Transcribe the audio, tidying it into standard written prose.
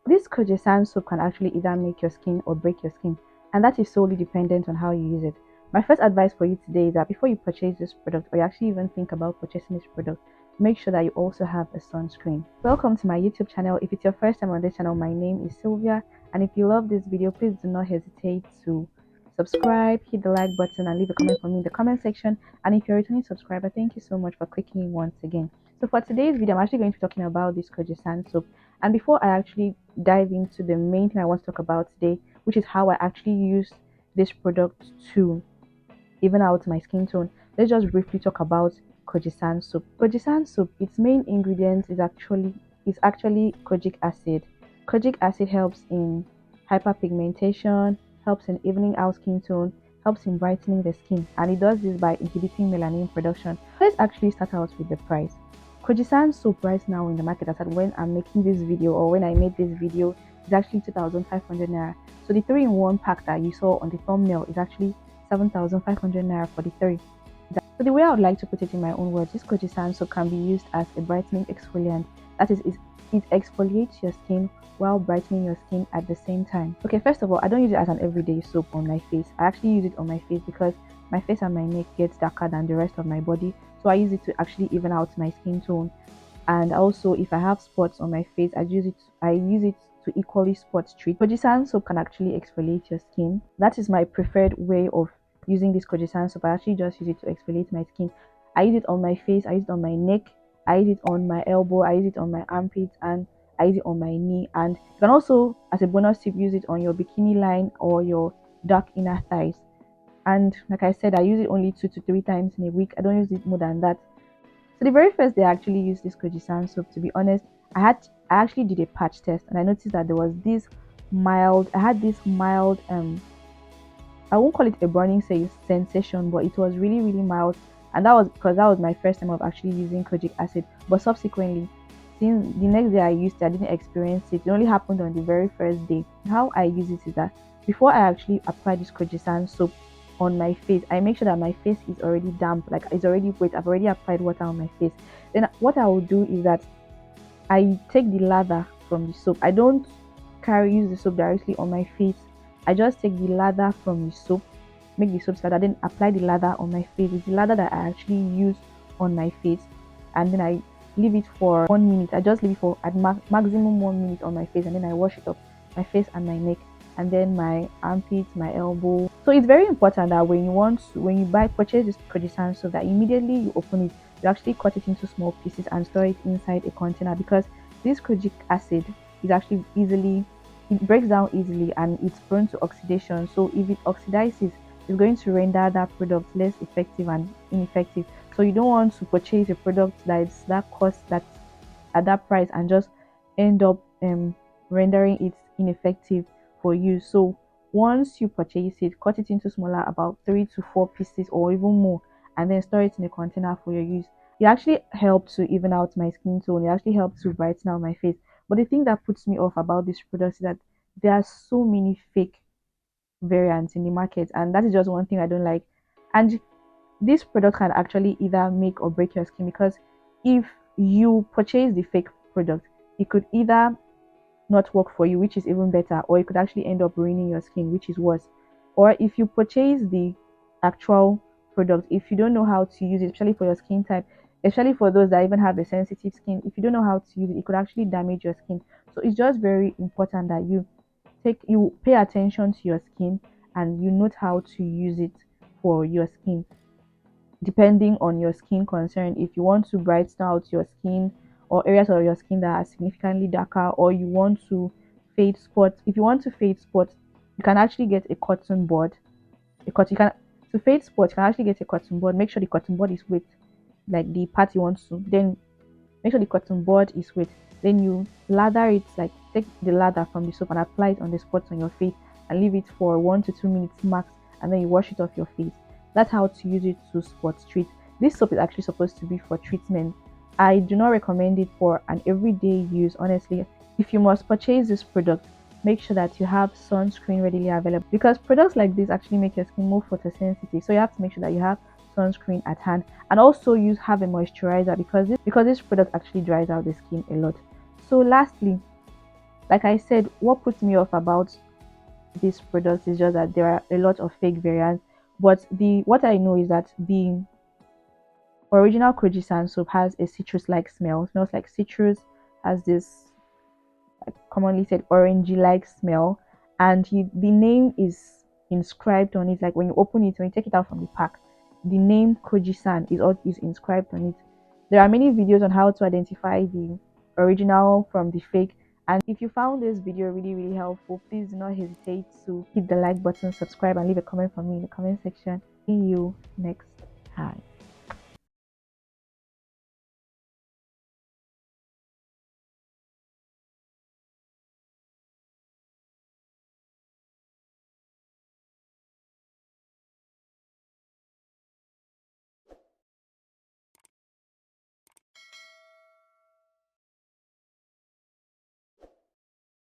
This Kojie San Soap can actually either make your skin or break your skin, and that is solely dependent on how you use it. My first advice for you today is that before you purchase this product, or you actually even think about purchasing this product, make sure that you also have a sunscreen. Welcome to my YouTube channel. If it's your first time on this channel, my name is Sylvia, and if you love this video, please do not hesitate to subscribe, hit the like button, and leave a comment for me in the comment section. And if you're a returning subscriber, thank you so much for clicking once again. So for today's video, I'm actually going to be talking about this Kojie San Soap. And before I actually dive into the main thing I want to talk about today, which is how I actually use this product to even out my skin tone, let's just briefly talk about Kojie San Soap. Kojie San Soap, its main ingredient is actually kojic acid. Kojic acid helps in hyperpigmentation, helps in evening out skin tone, helps in brightening the skin, and it does this by inhibiting melanin production. Let's actually start out with the price. Kojie San Soap right now in the market, as at when I'm making this video or when I made this video, is actually 2,500 naira. So the 3-in-1 pack that you saw on the thumbnail is actually 7,500 naira for the 3. So the way I would like to put it in my own words, this Kojie San Soap can be used as a brightening exfoliant. That is, it exfoliates your skin while brightening your skin at the same time. Okay, first of all, I don't use it as an everyday soap on my face. I actually use it on my face because my face and my neck gets darker than the rest of my body. So I use it to actually even out my skin tone. And also, if I have spots on my face, I use it to equally spot treat. Kojie San Soap can actually exfoliate your skin. That is my preferred way of using this Kojie San Soap. I actually just use it to exfoliate my skin. I use it on my face, I use it on my neck, I use it on my elbow, I use it on my armpits, and I use it on my knee. And you can also, as a bonus tip, use it on your bikini line or your dark inner thighs. And like I said, I use it only 2 to 3 times in a week. I don't use it more than that. So the very first day I actually used this Kojie San Soap, to be honest, I actually did a patch test, and I noticed that there was this mild, I had this mild I won't call it a burning sensation, but it was really, really mild. And that was because that was my first time of actually using kojic acid. But subsequently, since the next day I used it, I didn't experience it. It only happened on the very first day. How I use it is that before I actually apply this Kojie San Soap on my face, I make sure that my face is already damp, like it's already wet. I've already applied water on my face. Then what I will do is that I take the lather from the soap. I don't use the soap directly on my face. I just take the lather from the soap, make the soap lather, then apply the lather on my face. It's the lather that I actually use on my face, and then I leave it for 1 minute. I just leave it for at maximum 1 minute on my face, and then I wash it up, my face and my neck, and then my armpits, my elbow. So it's very important that when you purchase this Kojie San Soap, that immediately you open it, you actually cut it into small pieces and store it inside a container, because this kojic acid is actually it breaks down easily and it's prone to oxidation. So if it oxidizes, it's going to render that product less effective and ineffective. So you don't want to purchase a product that's that cost, that's at that price, and just end up rendering it ineffective for you. So once you purchase it, cut it into smaller, about 3 to 4 pieces or even more, and then store it in a container for your use. It actually helps to even out my skin tone. It actually helps to brighten out my face. But the thing that puts me off about this product is that there are so many fake variants in the market, and that is just one thing I don't like. And this product can actually either make or break your skin, because if you purchase the fake product, it could either not work for you, which is even better, or it could actually end up ruining your skin, which is worse. Or if you purchase the actual product, if you don't know how to use it, especially for your skin type, especially for those that even have a sensitive skin, if you don't know how to use it, it could actually damage your skin. So it's just very important that you pay attention to your skin and you note how to use it for your skin, depending on your skin concern. If you want to brighten out your skin or areas of your skin that are significantly darker, or you want to fade spots, if you want to fade spots, you can actually get a cotton bud. You can To fade spots, you can actually get a cotton bud. Make sure the cotton bud is wet, like the part you want to. Then make sure the cotton bud is wet. Then you lather it, like take the lather from the soap and apply it on the spots on your face and leave it for 1 to 2 minutes max, and then you wash it off your face. That's how to use it to spot treat. This soap is actually supposed to be for treatment. I do not recommend it for an everyday use, honestly. If you must purchase this product, make sure that you have sunscreen readily available, because products like this actually make your skin more photosensitive. So you have to make sure that you have sunscreen at hand, and also have a moisturizer, because this product actually dries out the skin a lot. So lastly, Like I said, what puts me off about this product is just that there are a lot of fake variants. But the what I know is that the original Kojie San Soap has a citrus-like smell. Smells like citrus, has this commonly said orangey like smell, and the name is inscribed on it. Like when you open it, when you take it out from the pack, the name Kojie-san is inscribed on it. There are many videos on how to identify the original from the fake. And if you found this video really helpful, please do not hesitate to hit the like button, subscribe, and leave a comment for me in the comment section. See you next time.